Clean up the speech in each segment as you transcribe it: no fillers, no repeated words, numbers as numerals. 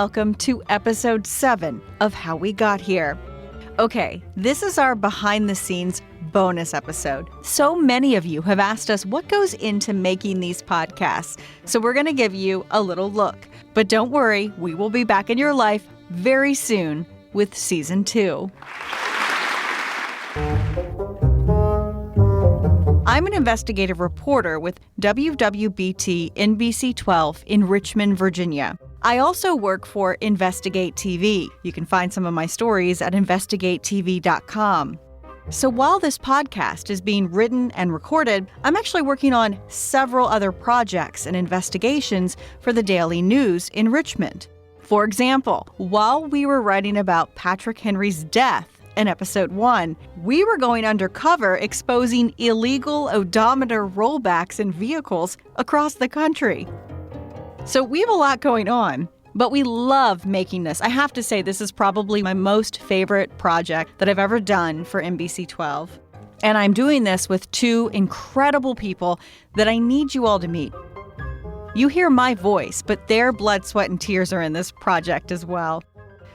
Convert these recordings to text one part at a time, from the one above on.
welcome to episode 7 of How We Got Here. Okay, this is our behind-the-scenes bonus episode. So many of you have asked us what goes into making these podcasts, so we're going to give you a little look. But don't worry, we will be back in your life very soon with Season 2. I'm an investigative reporter with WWBT NBC 12 in Richmond, Virginia. I also work for Investigate TV. You can find some of my stories at investigatetv.com. So while this podcast is being written and recorded, I'm actually working on several other projects and investigations for the Daily News in Richmond. For example, while we were writing about Patrick Henry's death in episode 1, we were going undercover exposing illegal odometer rollbacks in vehicles across the country. So we have a lot going on, but we love making this. I have to say, this is probably my most favorite project that I've ever done for NBC 12. And I'm doing this with 2 incredible people that I need you all to meet. You hear my voice, but their blood, sweat, and tears are in this project as well.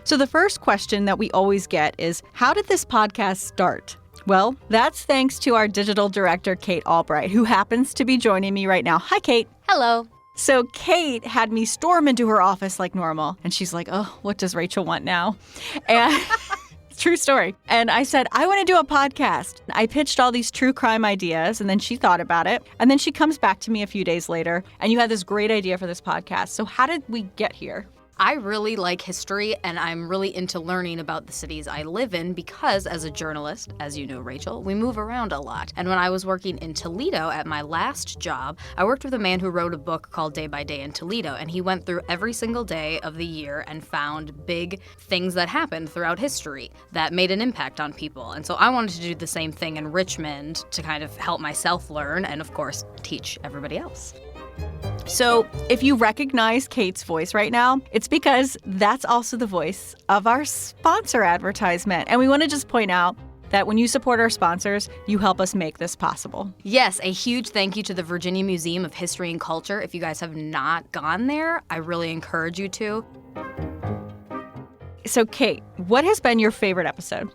So the first question that we always get is, how did this podcast start? Well, that's thanks to our digital director, Kate Albright, who happens to be joining me right now. Hi, Kate. Hello. So Kate had me storm into her office like normal, and she's like, oh, what does Rachel want now? And true story. And I said, I want to do a podcast. I pitched all these true crime ideas, and then she thought about it. And then she comes back to me a few days later, and you had this great idea for this podcast. So how did we get here? I really like history, and I'm really into learning about the cities I live in because as a journalist, as you know, Rachel, we move around a lot. And when I was working in Toledo at my last job, I worked with a man who wrote a book called Day by Day in Toledo, and he went through every single day of the year and found big things that happened throughout history that made an impact on people. And so I wanted to do the same thing in Richmond to kind of help myself learn and, of course, teach everybody else. So if you recognize Kate's voice right now, it's because that's also the voice of our sponsor advertisement. And we want to just point out that when you support our sponsors, you help us make this possible. Yes, a huge thank you to the Virginia Museum of History and Culture. If you guys have not gone there, I really encourage you to. So Kate, what has been your favorite episode?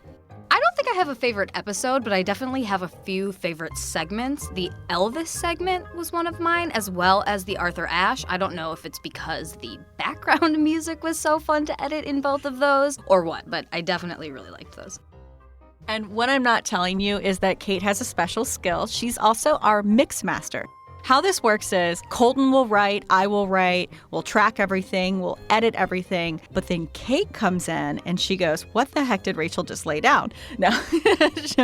I don't think I have a favorite episode, but I definitely have a few favorite segments. The Elvis segment was one of mine, as well as the Arthur Ashe. I don't know if it's because the background music was so fun to edit in both of those or what, but I definitely really liked those. And what I'm not telling you is that Kate has a special skill. She's also our mix master. How this works is Colten will write, I will write, we'll track everything, we'll edit everything, but then Kate comes in and she goes, what the heck did Rachel just lay down? No,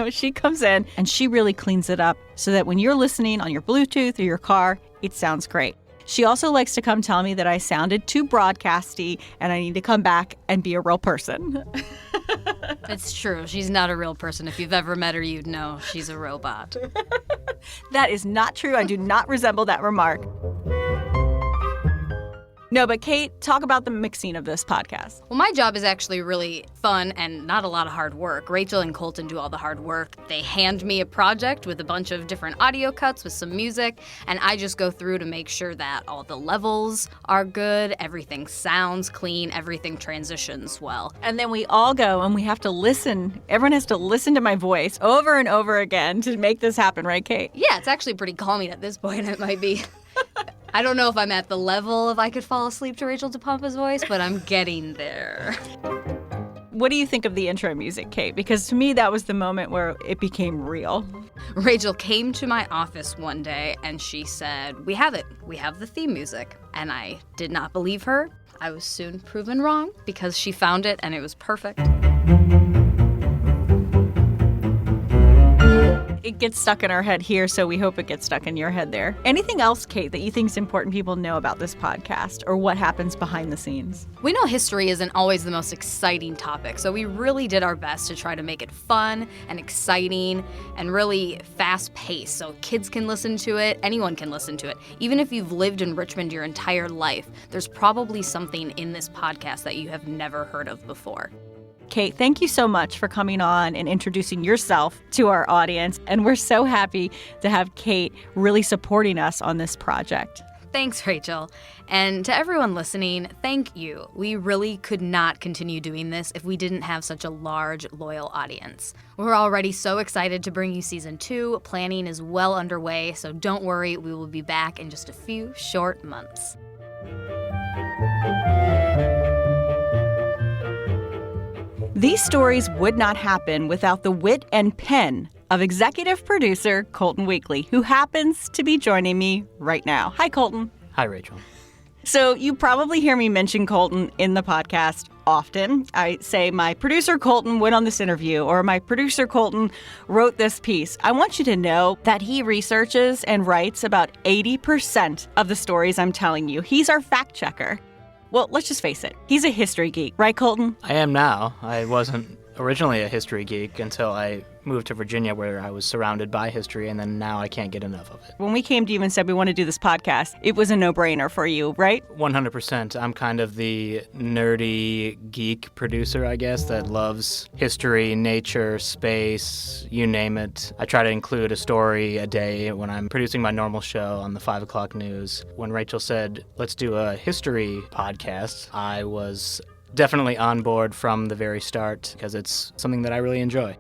she comes in and she really cleans it up so that when you're listening on your Bluetooth or your car, it sounds great. She also likes to come tell me that I sounded too broadcasty and I need to come back and be a real person. It's true. She's not a real person. If you've ever met her, you'd know she's a robot. That is not true. I do not resemble that remark. No, but Kate, talk about the mixing of this podcast. Well, my job is actually really fun and not a lot of hard work. Rachel and Colten do all the hard work. They hand me a project with a bunch of different audio cuts with some music, and I just go through to make sure that all the levels are good, everything sounds clean, everything transitions well. And then we all go and we have to listen. Everyone has to listen to my voice over and over again to make this happen, right, Kate? Yeah, it's actually pretty calming at this point. It might be. I don't know if I'm at the level of I could fall asleep to Rachel DePompa's voice, but I'm getting there. What do you think of the intro music, Kate? Because to me, that was the moment where it became real. Rachel came to my office one day and she said, we have it. We have the theme music. And I did not believe her. I was soon proven wrong because she found it and it was perfect. It gets stuck in our head here, so we hope it gets stuck in your head there. Anything else, Kate, that you think is important people know about this podcast or what happens behind the scenes? We know history isn't always the most exciting topic, so we really did our best to try to make it fun and exciting and really fast-paced so kids can listen to it, anyone can listen to it. Even if you've lived in Richmond your entire life, there's probably something in this podcast that you have never heard of before. Kate, thank you so much for coming on and introducing yourself to our audience. And we're so happy to have Kate really supporting us on this project. Thanks, Rachel. And to everyone listening, thank you. We really could not continue doing this if we didn't have such a large, loyal audience. We're already so excited to bring you Season 2. Planning is well underway, so don't worry, we will be back in just a few short months. These stories would not happen without the wit and pen of executive producer Colten Weekley, who happens to be joining me right now. Hi, Colten. Hi, Rachel. So you probably hear me mention Colten in the podcast often. I say my producer Colten went on this interview, or my producer Colten wrote this piece. I want you to know that he researches and writes about 80% of the stories I'm telling you. He's our fact checker. Well, let's just face it. He's a history geek, right, Colten? I am now. I wasn't originally a history geek until I moved to Virginia, where I was surrounded by history, and then now I can't get enough of it. When we came to you and said we want to do this podcast, it was a no-brainer for you, right? 100%. I'm kind of the nerdy geek producer, I guess, that loves history, nature, space, you name it. I try to include a story a day when I'm producing my normal show on the 5 o'clock news. When Rachel said, let's do a history podcast, I was definitely on board from the very start because it's something that I really enjoy.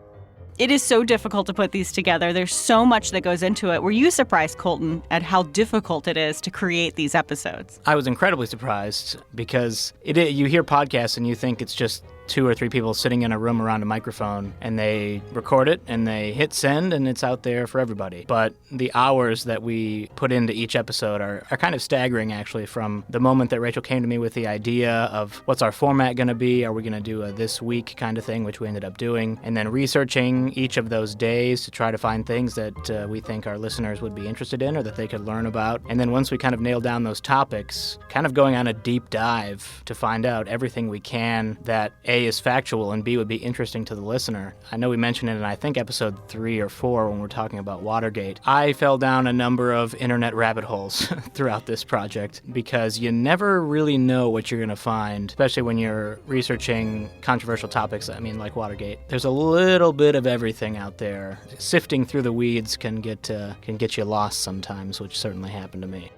It is so difficult to put these together. There's so much that goes into it. Were you surprised, Colten, at how difficult it is to create these episodes? I was incredibly surprised because you hear podcasts and you think it's just 2 or 3 people sitting in a room around a microphone, and they record it and they hit send and it's out there for everybody. But the hours that we put into each episode are kind of staggering, actually, from the moment that Rachel came to me with the idea of what's our format going to be, are we going to do a this week kind of thing, which we ended up doing, and then researching each of those days to try to find things that we think our listeners would be interested in or that they could learn about. And then once we kind of nailed down those topics, kind of going on a deep dive to find out everything we can that A, is factual and B, would be interesting to the listener. I know we mentioned it in, I think, episode 3 or 4 when we're talking about Watergate. I fell down a number of internet rabbit holes throughout this project because you never really know what you're going to find, especially when you're researching controversial topics, like Watergate. There's a little bit of everything out there. Sifting through the weeds can get you lost sometimes, which certainly happened to me.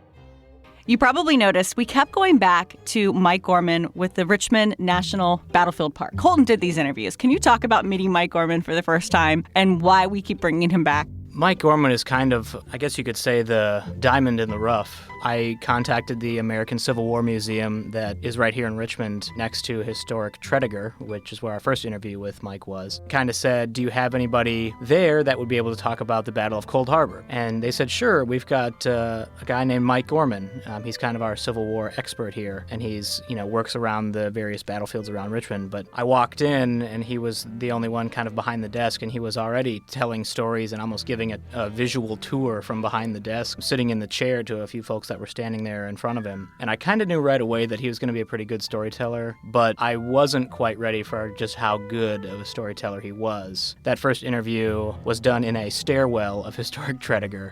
You probably noticed we kept going back to Mike Gorman with the Richmond National Battlefield Park. Colten did these interviews. Can you talk about meeting Mike Gorman for the first time and why we keep bringing him back? Mike Gorman is kind of, I guess you could say, the diamond in the rough. I contacted the American Civil War Museum that is right here in Richmond next to historic Tredegar, which is where our first interview with Mike was. Kind of said, do you have anybody there that would be able to talk about the Battle of Cold Harbor? And they said, sure, we've got a guy named Mike Gorman. He's kind of our Civil War expert here, and he's, works around the various battlefields around Richmond. But I walked in, and he was the only one kind of behind the desk, and he was already telling stories and almost giving a visual tour from behind the desk, sitting in the chair to a few folks that were standing there in front of him. And I kind of knew right away that he was going to be a pretty good storyteller, but I wasn't quite ready for just how good of a storyteller he was. That first interview was done in a stairwell of historic Tredegar.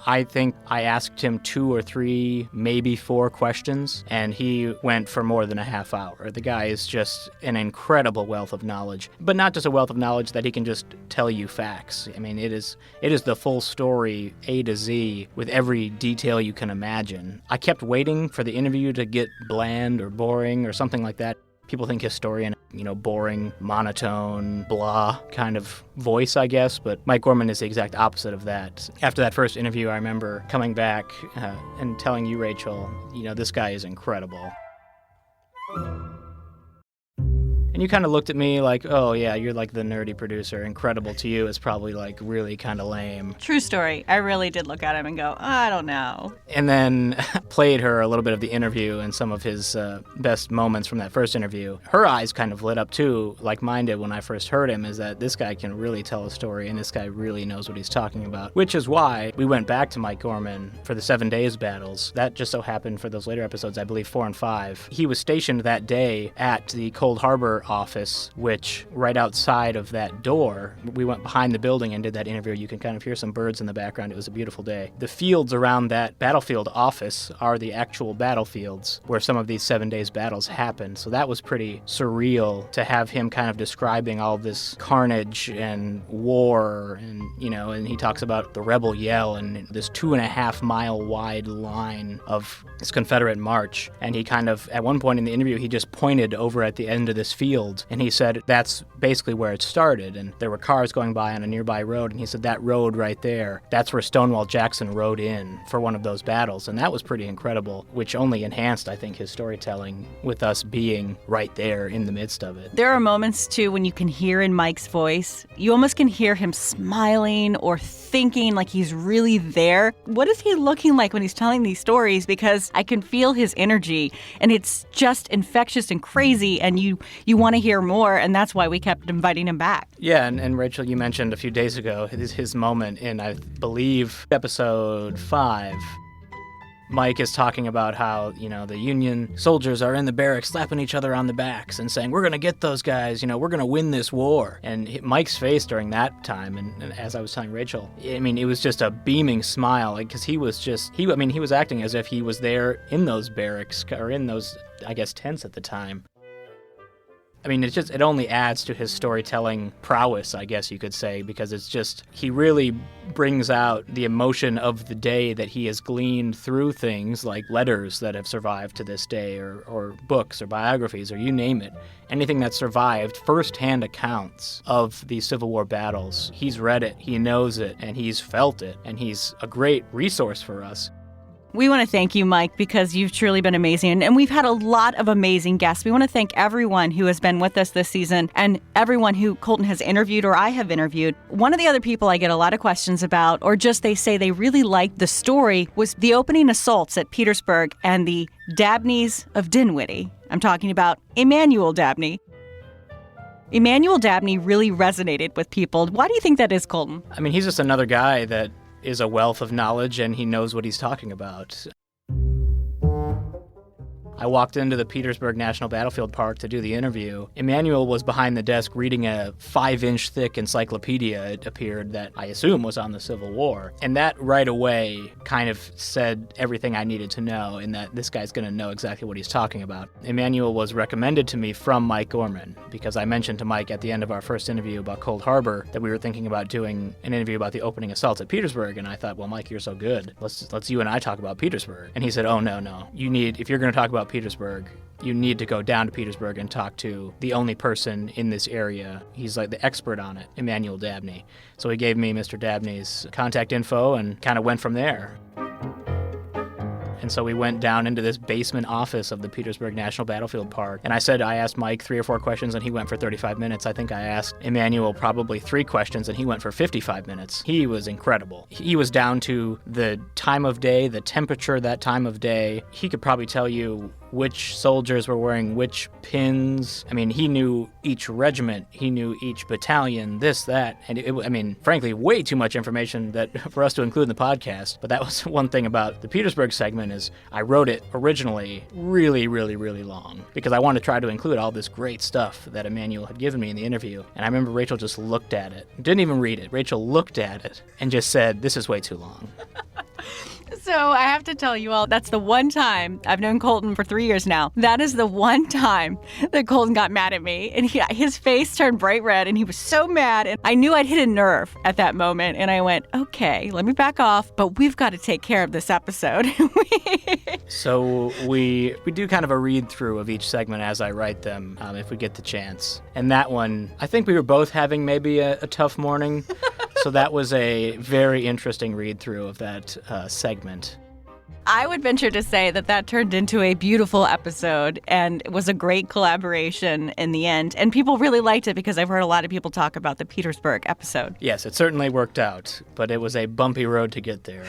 I think I asked him 2 or 3, maybe 4 questions, and he went for more than a half hour. The guy is just an incredible wealth of knowledge, but not just a wealth of knowledge that he can just tell you facts. It is the full story, A to Z, with every detail you can imagine. I kept waiting for the interview to get bland or boring or something like that. People think historian, boring, monotone, blah kind of voice, I guess, but Mike Gorman is the exact opposite of that. After that first interview, I remember coming back and telling you, Rachel, this guy is incredible. And you kind of looked at me like, oh, yeah, you're like the nerdy producer. Incredible to you is probably like really kind of lame. True story. I really did look at him and go, I don't know. And then played her a little bit of the interview and some of his best moments from that first interview. Her eyes kind of lit up too, like mine did when I first heard him, is that this guy can really tell a story and this guy really knows what he's talking about. Which is why we went back to Mike Gorman for the 7 Days battles. That just so happened for those later episodes, I believe 4 and 5. He was stationed that day at the Cold Harbor office, which right outside of that door, we went behind the building and did that interview. You can kind of hear some birds in the background. It was a beautiful day. The fields around that battlefield office are the actual battlefields where some of these 7 days battles happened. So that was pretty surreal to have him kind of describing all this carnage and war, and and he talks about the rebel yell and this 2.5 mile wide line of this Confederate march. And he kind of, at one point in the interview, he just pointed over at the end of this field and he said that's basically where it started. And there were cars going by on a nearby road, and he said that road right there, that's where Stonewall Jackson rode in for one of those battles. And that was pretty incredible, which only enhanced, I think, his storytelling with us being right there in the midst of it. There are moments, too, when you can hear in Mike's voice, you almost can hear him smiling or thinking like he's really there. What is he looking like when he's telling these stories? Because I can feel his energy, and it's just infectious and crazy, and you want to hear more, and that's why we kept inviting him back. Yeah, and Rachel, you mentioned a few days ago his moment in, I believe, episode 5. Mike is talking about how, the Union soldiers are in the barracks slapping each other on the backs and saying, we're going to get those guys, we're going to win this war. And Mike's face during that time, and as I was telling Rachel, it was just a beaming smile, because he was acting as if he was there in those barracks, or in those, I guess, tents at the time. It only adds to his storytelling prowess, I guess you could say, because he really brings out the emotion of the day that he has gleaned through things like letters that have survived to this day, or books or biographies, or you name it. Anything that survived, first-hand accounts of these Civil War battles. He's read it, he knows it, and he's felt it, and he's a great resource for us. We want to thank you, Mike, because you've truly been amazing. And we've had a lot of amazing guests. We want to thank everyone who has been with us this season, and everyone who Colten has interviewed or I have interviewed. One of the other people I get a lot of questions about, or just they say they really liked the story, was the opening assaults at Petersburg and the Dabneys of Dinwiddie. I'm talking about Emmanuel Dabney. Emmanuel Dabney really resonated with people. Why do you think that is, Colten? He's just another guy that is a wealth of knowledge, and he knows what he's talking about. I walked into the Petersburg National Battlefield Park to do the interview. Emmanuel was behind the desk reading a 5-inch thick encyclopedia, it appeared, that I assume was on the Civil War. And that right away kind of said everything I needed to know, in that this guy's going to know exactly what he's talking about. Emmanuel was recommended to me from Mike Gorman, because I mentioned to Mike at the end of our first interview about Cold Harbor that we were thinking about doing an interview about the opening assaults at Petersburg, and I thought, well, Mike, you're so good. Let's you and I talk about Petersburg. And he said, oh, no. If you're going to talk about Petersburg, you need to go down to Petersburg and talk to the only person in this area. He's like the expert on it, Emmanuel Dabney. So he gave me Mr. Dabney's contact info and kind of went from there. And so we went down into this basement office of the Petersburg National Battlefield Park. And I asked Mike 3 or 4 questions, and he went for 35 minutes. I think I asked Emmanuel probably 3 questions, and he went for 55 minutes. He was incredible. He was down to the time of day, the temperature that time of day. He could probably tell you which soldiers were wearing which pins. He knew each regiment, he knew each battalion, this, that. And frankly, way too much information for us to include in the podcast. But that was one thing about the Petersburg segment, is I wrote it originally really, really, really long, because I wanted to try to include all this great stuff that Emmanuel had given me in the interview. And I remember Rachel just looked at it, didn't even read it. Rachel looked at it and just said, this is way too long. So I have to tell you all, that's the one time, I've known Colten for 3 years now, that is the one time that Colten got mad at me, and his face turned bright red, and he was so mad, and I knew I'd hit a nerve at that moment, and I went, okay, let me back off, but we've got to take care of this episode. So we do kind of a read-through of each segment as I write them, if we get the chance. And that one, I think we were both having maybe a tough morning, so that was a very interesting read-through of that segment. I would venture to say that turned into a beautiful episode, and it was a great collaboration in the end. And people really liked it, because I've heard a lot of people talk about the Petersburg episode. Yes, it certainly worked out, but it was a bumpy road to get there.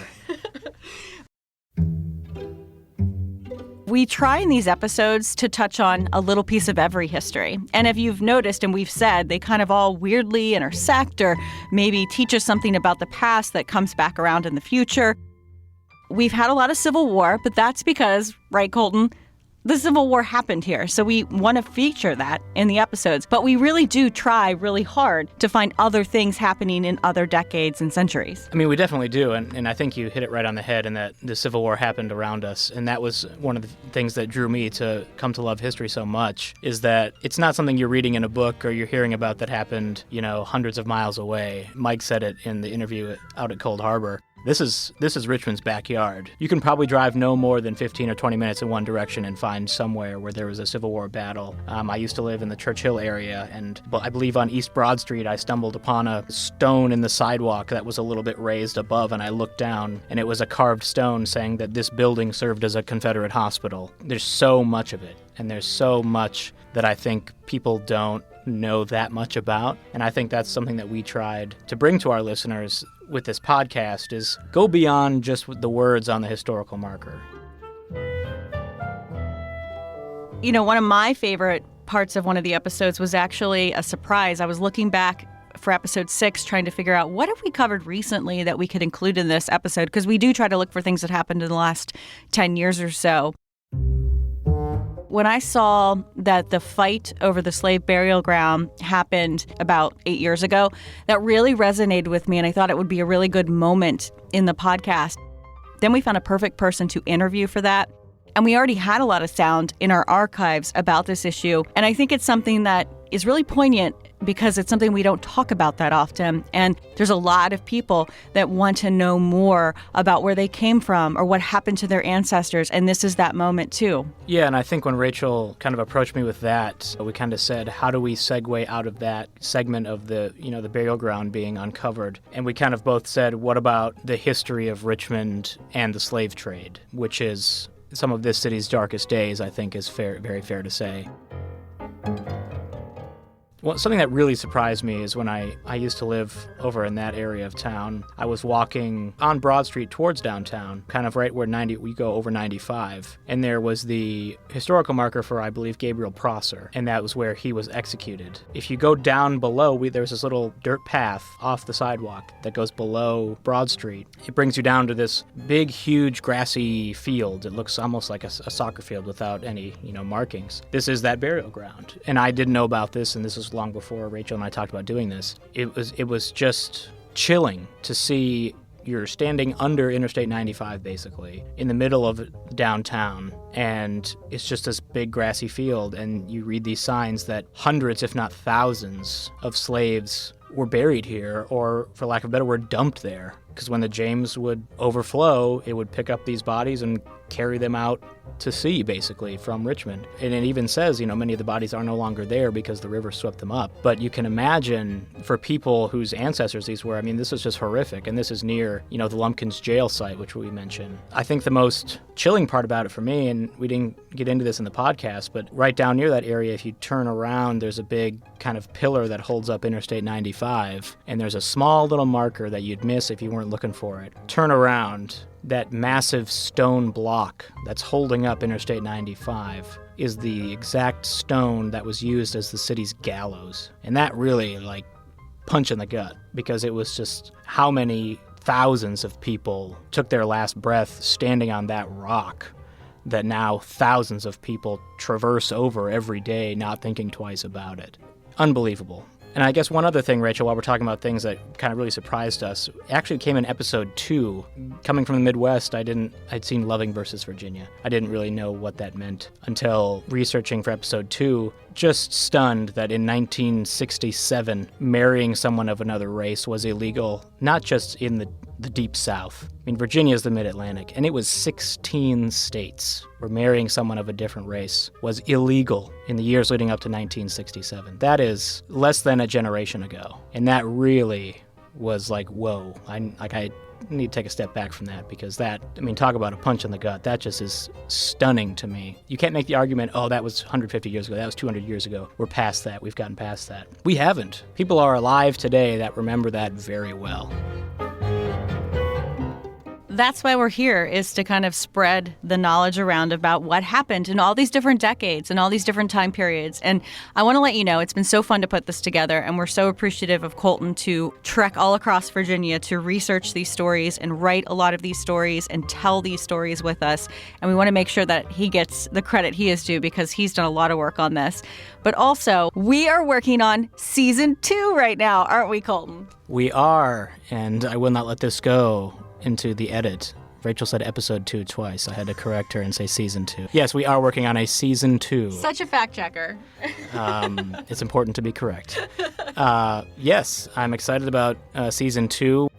We try in these episodes to touch on a little piece of every history. And if you've noticed, and we've said, they kind of all weirdly intersect, or maybe teach us something about the past that comes back around in the future. We've had a lot of Civil War, but that's because, right, Colten, the Civil War happened here, so we want to feature that in the episodes. But we really do try really hard to find other things happening in other decades and centuries. I mean, we definitely do, and I think you hit it right on the head in that the Civil War happened around us, and that was one of the things that drew me to come to love history so much, is that it's not something you're reading in a book or you're hearing about that happened, hundreds of miles away. Mike said it in the interview out at Cold Harbor. This is Richmond's backyard. You can probably drive no more than 15 or 20 minutes in one direction and find somewhere where there was a Civil War battle. I used to live in the Churchill area, and I believe on East Broad Street I stumbled upon a stone in the sidewalk that was a little bit raised above, and I looked down, and it was a carved stone saying that this building served as a Confederate hospital. There's so much of it, and there's so much that I think people don't know that much about, and I think that's something that we tried to bring to our listeners with this podcast, is go beyond just the words on the historical marker. One of my favorite parts of one of the episodes was actually a surprise. I was looking back for episode 6, trying to figure out what have we covered recently that we could include in this episode, because we do try to look for things that happened in the last 10 years or so. When I saw that the fight over the slave burial ground happened about 8 years ago, that really resonated with me, and I thought it would be a really good moment in the podcast. Then we found a perfect person to interview for that, and we already had a lot of sound in our archives about this issue, and I think it's something that is really poignant because it's something we don't talk about that often, and there's a lot of people that want to know more about where they came from or what happened to their ancestors, and this is that moment too. Yeah, and I think when Rachel kind of approached me with that, we kind of said, how do we segue out of that segment of the burial ground being uncovered? And we kind of both said, what about the history of Richmond and the slave trade, which is some of this city's darkest days, I think is very fair to say. Well, something that really surprised me is when I used to live over in that area of town. I was walking on Broad Street towards downtown, kind of right where we go over 95, and there was the historical marker for, I believe, Gabriel Prosser, and that was where he was executed. If you go down below, there's this little dirt path off the sidewalk that goes below Broad Street. It brings you down to this big, huge grassy field. It looks almost like a soccer field without any, markings. This is that burial ground, and I didn't know about this, and this was long before Rachel and I talked about doing this. It was just chilling to see you're standing under Interstate 95, basically, in the middle of downtown, and it's just this big grassy field, and you read these signs that hundreds, if not thousands, of slaves were buried here, or, for lack of a better word, dumped there. Because when the James would overflow, it would pick up these bodies and carry them out to sea, basically, from Richmond. And it even says, many of the bodies are no longer there because the river swept them up. But you can imagine, for people whose ancestors these were, this is just horrific. And this is near, the Lumpkins jail site, which we mentioned. I think the most chilling part about it for me, and we didn't get into this in the podcast, but right down near that area, if you turn around, there's a big kind of pillar that holds up Interstate 95. And there's a small little marker that you'd miss if you weren't looking for it. Turn around. That massive stone block that's holding up Interstate 95 is the exact stone that was used as the city's gallows. And that really, punch in the gut, because it was just how many thousands of people took their last breath standing on that rock that now thousands of people traverse over every day, not thinking twice about it. Unbelievable. And I guess one other thing, Rachel, while we're talking about things that kind of really surprised us, actually came in episode 2. Coming from the Midwest, I'd seen Loving versus Virginia. I didn't really know what that meant until researching for episode 2. Just stunned that in 1967, marrying someone of another race was illegal, not just in the Deep South. Virginia is the Mid-Atlantic, and it was 16 states where marrying someone of a different race was illegal in the years leading up to 1967. That is less than a generation ago, and that really was whoa. I need to take a step back from that, because that, talk about a punch in the gut. That just is stunning to me. You can't make the argument, oh, that was 150 years ago, that was 200 years ago. We're past that. We've gotten past that. We haven't. People are alive today that remember that very well. that's why we're here, is to kind of spread the knowledge around about what happened in all these different decades and all these different time periods. And I want to let you know, it's been so fun to put this together, and we're so appreciative of Colten to trek all across Virginia to research these stories and write a lot of these stories and tell these stories with us. And we want to make sure that he gets the credit he is due, because he's done a lot of work on this. But also, we are working on season 2 right now, aren't we, Colten? We are, and I will not let this go into the edit. Rachel said episode 2 twice. I had to correct her and say season 2. Yes, we are working on a season 2. Such a fact checker. It's important to be correct. Yes, I'm excited about season 2.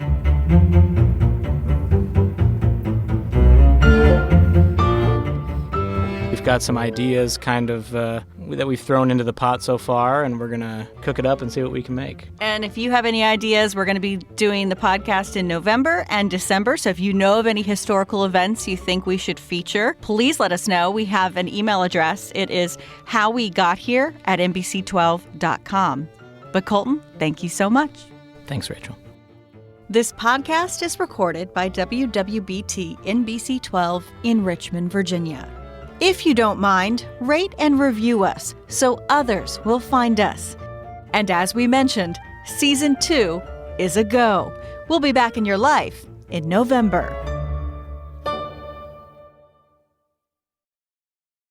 We've got some ideas kind of that we've thrown into the pot so far, and we're going to cook it up and see what we can make. And if you have any ideas, we're going to be doing the podcast in November and December. So if you know of any historical events you think we should feature, please let us know. We have an email address. It is howwegothere@nbc12.com. But Colten, thank you so much. Thanks, Rachel. This podcast is recorded by WWBT NBC 12 in Richmond, Virginia. If you don't mind, rate and review us so others will find us. And as we mentioned, season 2 is a go. We'll be back in your life in November.